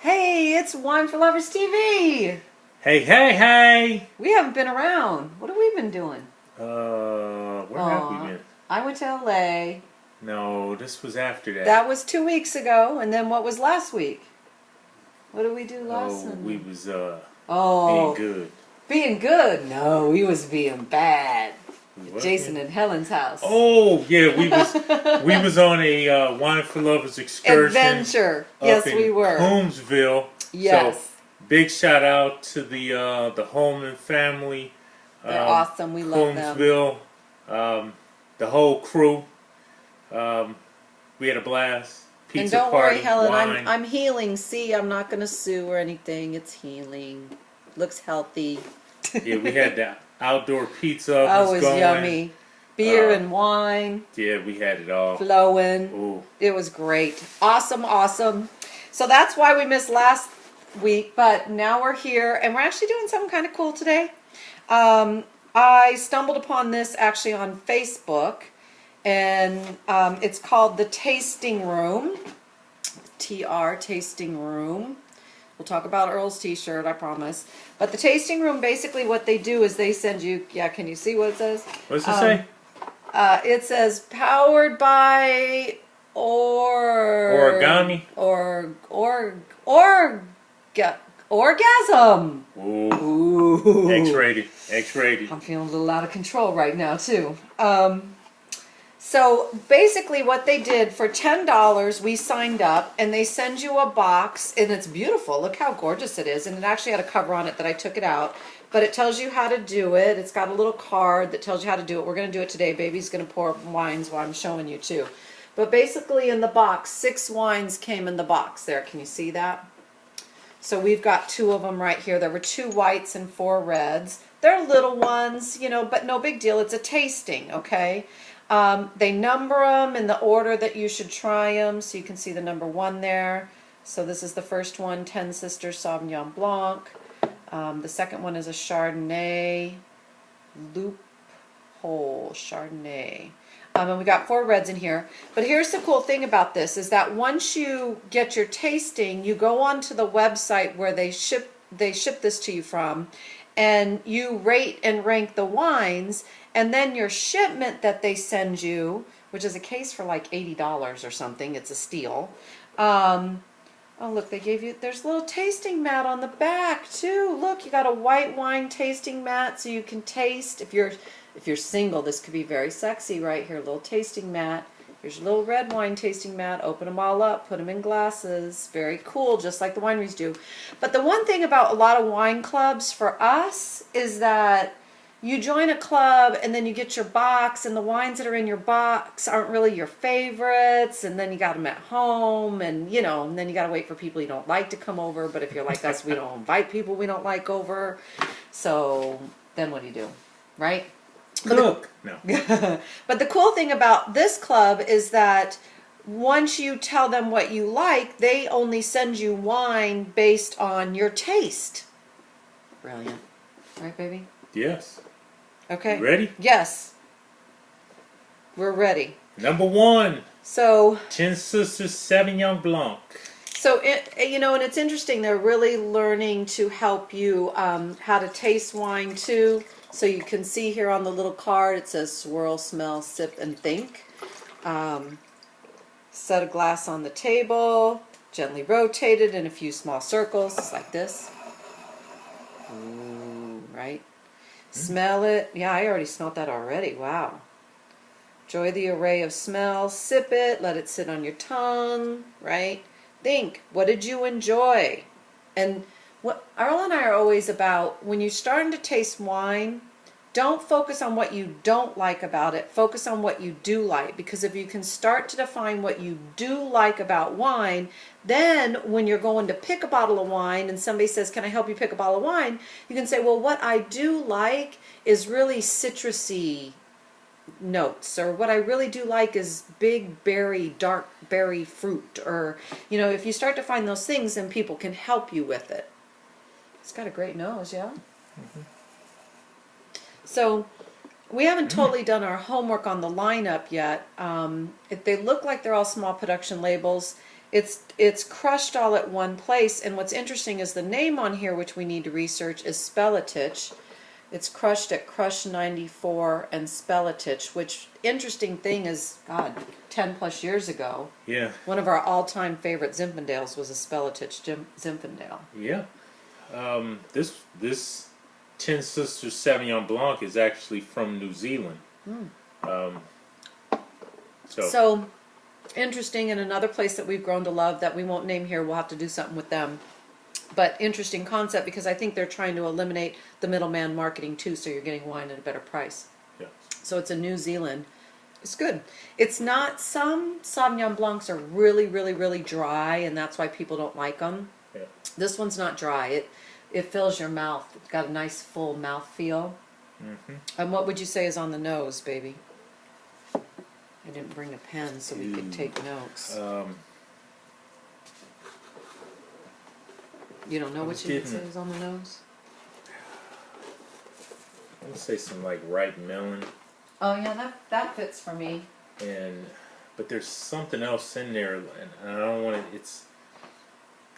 Hey, it's Wine4Lovers TV. Hey, hey, hey! We haven't been around. What have we been doing? Where have we been? I went to LA. No, this was after that. That was 2 weeks ago. And then what was last week? What did we do last Sunday? We was, being good. Being good? No, we was being bad. What? Jason and Helen's house. Oh, yeah, we was on a Wine4Lovers excursion. Adventure. Yes, we were. Holmesville. Yes. So, big shout out to the Holman family. They're awesome. We love them. Holmesville. The whole crew. We had a blast. Pizza and don't party, worry, Helen, wine. I'm healing. See, I'm not going to sue or anything. It's healing. Looks healthy. Yeah, we had that outdoor pizza. Oh, it was yummy. Beer and wine. Yeah, we had it all. Flowing. Ooh. It was great. Awesome, awesome. So that's why we missed last week, but now we're here, and we're actually doing something kind of cool today. I stumbled upon this actually on Facebook, and it's called The Tasting Room. TR, Tasting Room. We'll talk about Earl's t-shirt, I promise. But the Tasting Room, basically what they do is they send you, yeah, can you see what it says? What does it say? It says powered by Origami? Orgasm. Ooh. X-rated. X-rated. I'm feeling a little out of control right now, too. So basically what they did, for $10 we signed up, and they send you a box, and it's beautiful. Look how gorgeous it is. And it actually had a cover on it that I took it out, but it tells you how to do it. It's got a little card that tells you how to do it. We're going to do it today. Baby's going to pour wines while I'm showing you too. But basically in the box, 6 wines came in the box there. Can you see that? So we've got 2 of them right here. There were 2 whites and 4 reds. They're little ones, you know, but no big deal. It's a tasting, okay? They number them in the order that you should try them, so you can see the number 1 there. So this is the first one, 10 Sisters Sauvignon Blanc. The second one is a Chardonnay, Loophole Chardonnay. And we got 4 reds in here. But here's the cool thing about this, is that once you get your tasting, you go onto the website where they ship this to you from, and you rate and rank the wines. And then your shipment that they send you, which is a case for like $80 or something, it's a steal. Oh, look, they gave you, there's a little tasting mat on the back too. Look, you got a white wine tasting mat so you can taste. If you're single, this could be very sexy right here. Little tasting mat. Here's your little red wine tasting mat. Open them all up, put them in glasses. Very cool, just like the wineries do. But the one thing about a lot of wine clubs for us is that you join a club and then you get your box, and the wines that are in your box aren't really your favorites, and then you got them at home, and you know, and then you got to wait for people you don't like to come over. But if you're like us, we don't invite people we don't like over. So then what do? Right? Cook. No. But the cool thing about this club is that once you tell them what you like, they only send you wine based on your taste. Brilliant. Right, baby? Yes. Okay. You ready? Yes. We're ready. Number 1. So 10 Sisters Sauvignon Blanc. So, you know, and it's interesting. They're really learning to help you how to taste wine too. So you can see here on the little card, it says swirl, smell, sip, and think. Set a glass on the table, gently rotate it in a few small circles, just like this. Ooh, right? Smell it. Yeah, I already smelled that already. Wow. Enjoy the array of smells. Sip it. Let it sit on your tongue, right? Think, what did you enjoy? And what Earl and I are always about, when you're starting to taste wine, don't focus on what you don't like about it. Focus on what you do like. Because if you can start to define what you do like about wine, then when you're going to pick a bottle of wine and somebody says, can I help you pick a bottle of wine? You can say, well, what I do like is really citrusy notes, or what I really do like is big berry, dark berry fruit, or, you know, if you start to find those things, then people can help you with it. It's got a great nose, yeah? Mm-hmm. So we haven't totally done our homework on the lineup yet. If they look like they're all small production labels, It's crushed all at one place, and what's interesting is the name on here, which we need to research, is Spelatich. It's crushed at Crush 94 and Spelatich, which, interesting thing is, God, 10 plus years ago, Yeah. one of our all-time favorite Zinfandels was a Spelatich Zinfandel. Yeah. This Ten Sisters Sauvignon Blanc is actually from New Zealand. So interesting, and another place that we've grown to love that we won't name here, we'll have to do something with them. But interesting concept, because I think they're trying to eliminate the middleman marketing too, so you're getting wine at a better price. Yeah. So it's a New Zealand. It's good. It's not, some Sauvignon Blancs are really, really, really dry, and that's why people don't like them. Yeah. This one's not dry. It fills your mouth. It's got a nice full mouth feel. And what would you say is on the nose, baby? I didn't bring a pen so we could take notes. You don't know what you would say is on the nose? I'm gonna say some like ripe melon, Oh yeah, that fits for me. but there's something else in there, and I don't want to. It's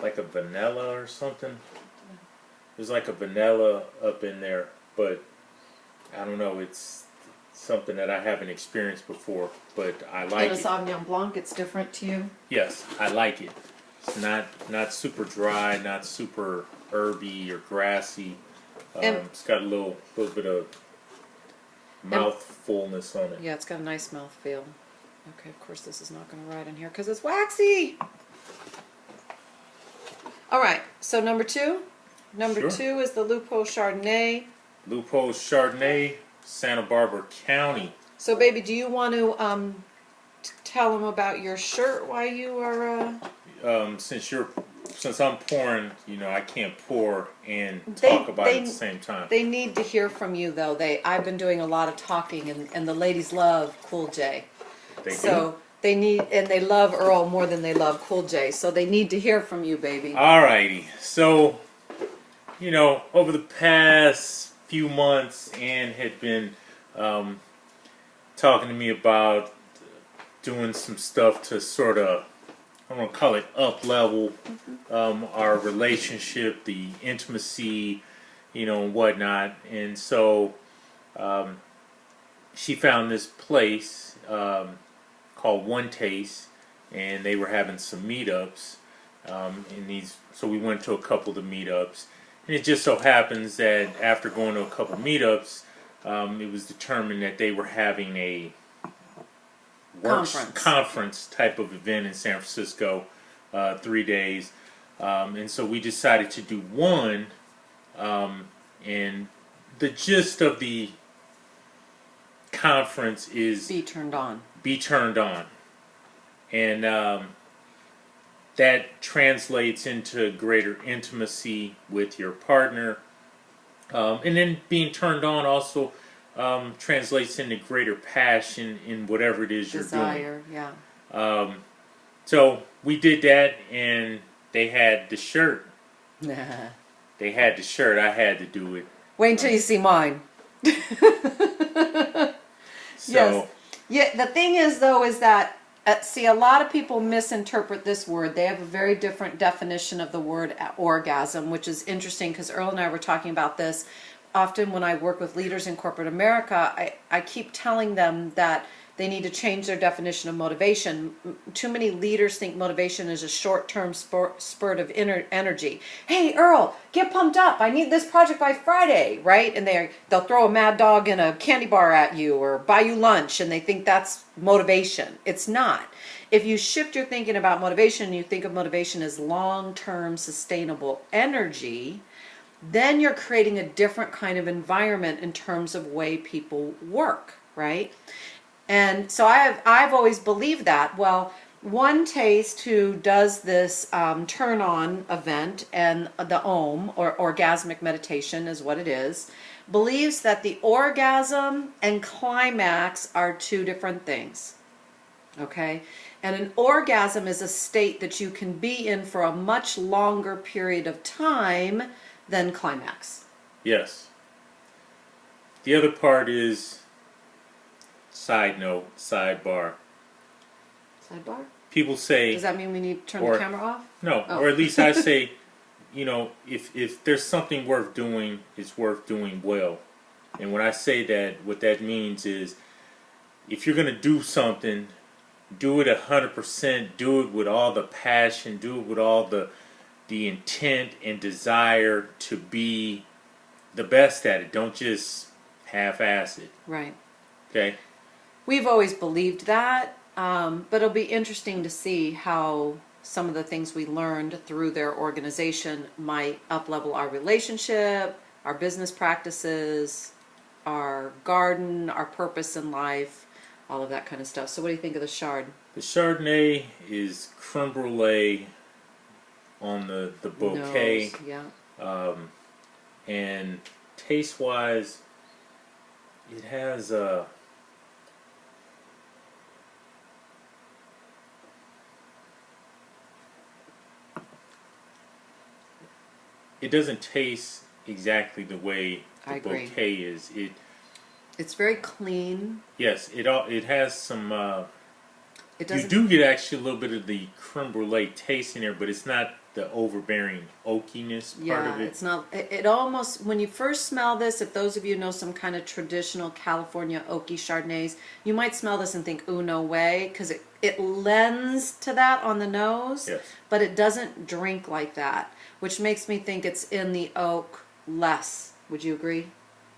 like a vanilla or something. There's like a vanilla up in there, but I don't know. It's something that I haven't experienced before, but I like And a it. Sauvignon Blanc, it's different to you? Yes, I like it. It's not super dry, not super herby or grassy. It's got a little bit of mouth fullness on it. Yeah, it's got a nice mouth feel. Okay, of course this is not going to ride in here because it's waxy. All right, so number two. Number Sure. 2 is the Lupo Chardonnay. Lupo Chardonnay, Santa Barbara County. So, baby, do you want to tell them about your shirt while you are? Since I'm pouring, I can't pour and talk about it at the same time. They need to hear from you, though. I've been doing a lot of talking, and the ladies love Cool J. They So they need, and they love Earl more than they love Cool J. So they need to hear from you, baby. Alrighty. So, over the past few months, Ann had been talking to me about doing some stuff to sort of, I'm going to call it up level our relationship, the intimacy, and whatnot. And so she found this place called One Taste, and they were having some meetups. So we went to a couple of the meetups. And it just so happens that after going to a couple of meetups, it was determined that they were having a conference type of event in San Francisco, 3 days, and so we decided to do one, and the gist of the conference is Be turned on, and that translates into greater intimacy with your partner, and then being turned on also translates into greater passion in whatever it is you're doing. desire, yeah. So we did that, and they had the shirt. Nah. They had the shirt. I had to do it. Wait until you see mine. So, Yes. Yeah, the thing is, though, is that, see, a lot of people misinterpret this word. They have a very different definition of the word orgasm, which is interesting because Earl and I were talking about this. Often when I work with leaders in corporate America, I keep telling them that they need to change their definition of motivation. Too many leaders think motivation is a short-term spurt of energy. Hey, Earl, get pumped up. I need this project by Friday, right? And they'll throw a mad dog and a candy bar at you or buy you lunch, and they think that's motivation. It's not. If you shift your thinking about motivation and you think of motivation as long-term sustainable energy, then you're creating a different kind of environment in terms of way people work, right? And so I've always believed that. Well, One Taste, who does this turn-on event, and the OM, or orgasmic meditation is what it is, believes that the orgasm and climax are two different things, okay? And an orgasm is a state that you can be in for a much longer period of time than climax. yes. The other part is, side note, sidebar. Sidebar? people say, Does that mean we need to turn or- the camera off? no, Oh. or at least I say, if there's something worth doing, it's worth doing well. And when I say that, what that means is, if you're going to do something, do it 100%, do it with all the passion, do it with all the intent and desire to be the best at it. Don't just half-ass it. Right. Okay? We've always believed that, but it'll be interesting to see how some of the things we learned through their organization might up-level our relationship, our business practices, our garden, our purpose in life, all of that kind of stuff. So what do you think of the Chard? The Chardonnay is creme brulee on the bouquet. Nose, yeah. And taste-wise, it has a... It doesn't taste exactly the way the I agree. bouquet is. It's very clean. Yes, it has some... It you doesn't. do get actually a little bit of the creme brulee taste in there, but it's not the overbearing oakiness part Yeah, of it. it's not. It almost, when you first smell this, if those of you know some kind of traditional California oaky Chardonnays, you might smell this and think, "Ooh, no way," because it lends to that on the nose, Yes. but it doesn't drink like that, which makes me think it's in the oak less. Would you agree?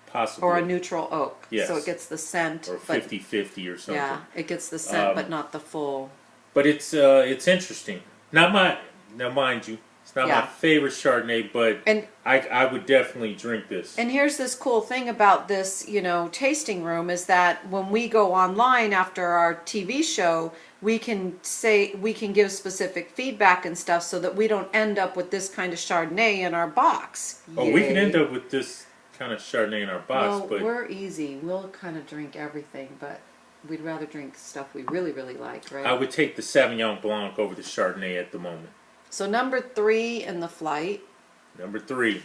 Possibly. Or a neutral oak, Yes. so it gets the scent, Or but 50-50 or something. yeah, it gets the scent, but not the full. But it's interesting. Now, mind you, it's not Yeah. my favorite Chardonnay, but And I would definitely drink this. And here's this cool thing about this, tasting room is that when we go online after our TV show, we can give specific feedback and stuff so that we don't end up with this kind of Chardonnay in our box. Oh, we could Yay. end up with this kind of Chardonnay in our box, Well, but we're easy. We'll kind of drink everything, but we'd rather drink stuff we really, really like, right? I would take the Sauvignon Blanc over the Chardonnay at the moment. So number 3 in the flight. Number 3.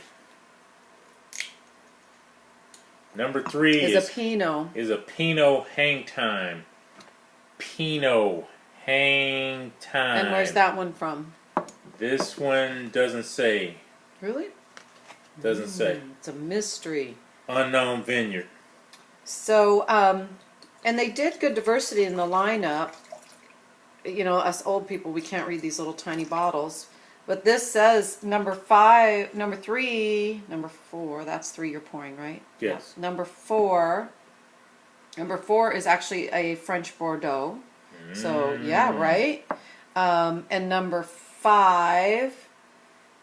Number 3 Is a Pinot. Is a Pinot Hang Time. Pinot Hang Time. And where's that one from? This one doesn't say. Really? Doesn't say. It's a mystery. Unknown vineyard. So, and they did good diversity in the lineup. Us old people, we can't read these little tiny bottles. But this says number 5, number 3, number 4. That's 3 you're pouring, right? Yes. Yeah. Number 4. Number 4 is actually a French Bordeaux. So, yeah, right? And number 5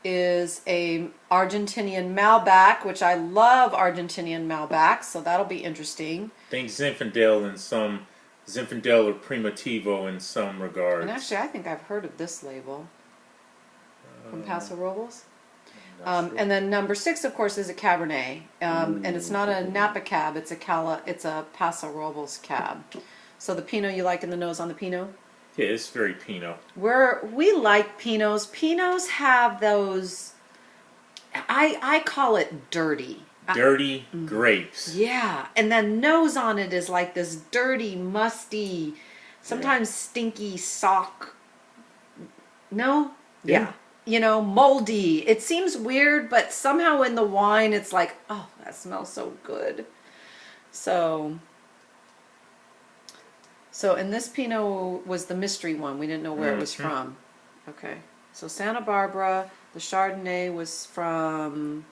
is a Argentinian Malbec, which I love Argentinian Malbec, so that'll be interesting. Think Zinfandel or Primitivo in some regards. And actually, I think I've heard of this label from Paso Robles. Not sure. And then number 6, of course, is a Cabernet, and it's not a Napa Cab; it's a Paso Robles Cab. So the Pinot you like in the nose on the Pinot. Yeah, it's very Pinot. We like Pinots. Pinots have those. I call it dirty. Dirty grapes. Yeah, and then nose on it is like this dirty, musty, sometimes stinky sock. No? Yeah. Moldy. It seems weird, but somehow in the wine it's like, oh, that smells so good. So, and this Pinot was the mystery one. We didn't know where it was from. Okay. So Santa Barbara, the Chardonnay was from